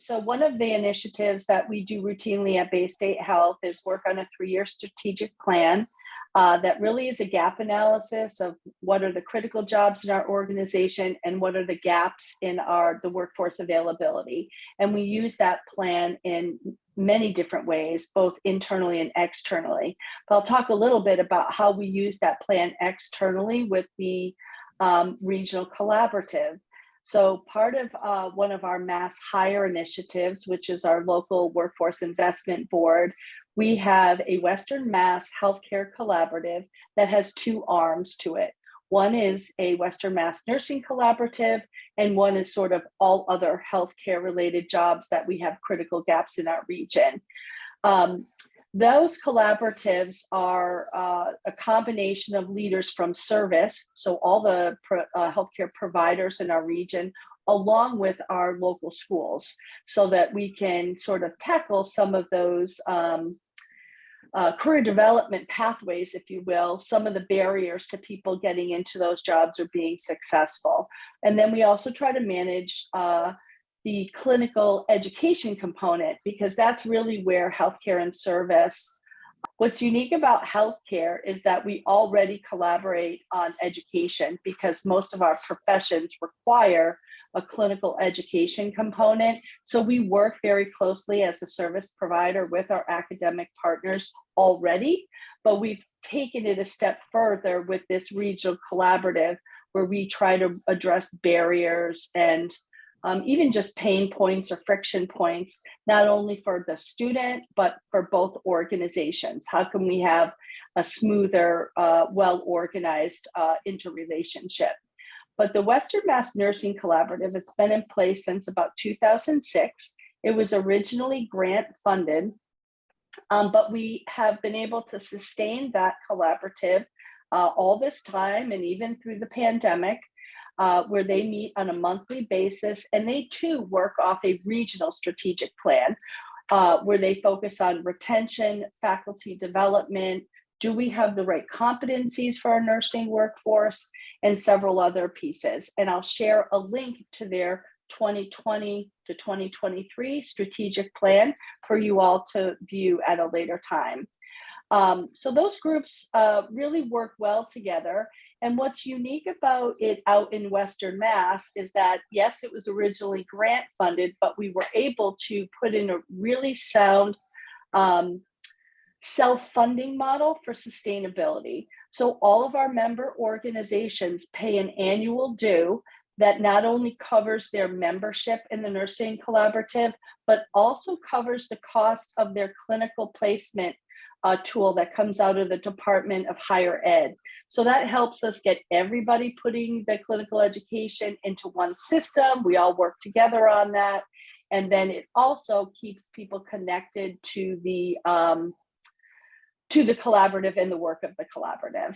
So one of the initiatives that we do routinely at Baystate Health is work on a 3-year strategic plan that really is a gap analysis of what are the critical jobs in our organization and what are the gaps in the workforce availability. And we use that plan in many different ways, both internally and externally. But I'll talk a little bit about how we use that plan externally with the regional collaborative. So part of one of our mass hire initiatives, which is our local workforce investment board, we have a Western Mass Healthcare Collaborative that has 2 arms to it. One is a Western Mass Nursing Collaborative, and one is sort of all other healthcare related jobs that we have critical gaps in our region. Those collaboratives are a combination of leaders from service, so all the healthcare providers in our region, along with our local schools, so that we can sort of tackle some of those career development pathways, if you will, some of the barriers to people getting into those jobs or being successful. And then we also try to manage the clinical education component, because that's really where healthcare and service. What's unique about healthcare is that we already collaborate on education, because most of our professions require a clinical education component. So we work very closely as a service provider with our academic partners already, but we've taken it a step further with this regional collaborative, where we try to address barriers and even just pain points or friction points, not only for the student, but for both organizations. How can we have a smoother, well-organized interrelationship? But the Western Mass Nursing Collaborative, it's been in place since about 2006. It was originally grant funded, but we have been able to sustain that collaborative all this time, and even through the pandemic, where they meet on a monthly basis, and they too work off a regional strategic plan where they focus on retention, faculty development, do we have the right competencies for our nursing workforce, and several other pieces. And I'll share a link to their 2020 to 2023 strategic plan for you all to view at a later time. So those groups really work well together. And what's unique about it out in Western Mass is that, yes, it was originally grant funded, but we were able to put in a really sound self-funding model for sustainability. So all of our member organizations pay an annual due that not only covers their membership in the nursing collaborative, but also covers the cost of their clinical placement tool that comes out of the Department of Higher Ed. So that helps us get everybody putting the clinical education into one system. We all work together on that. And then it also keeps people connected to the collaborative and the work of the collaborative.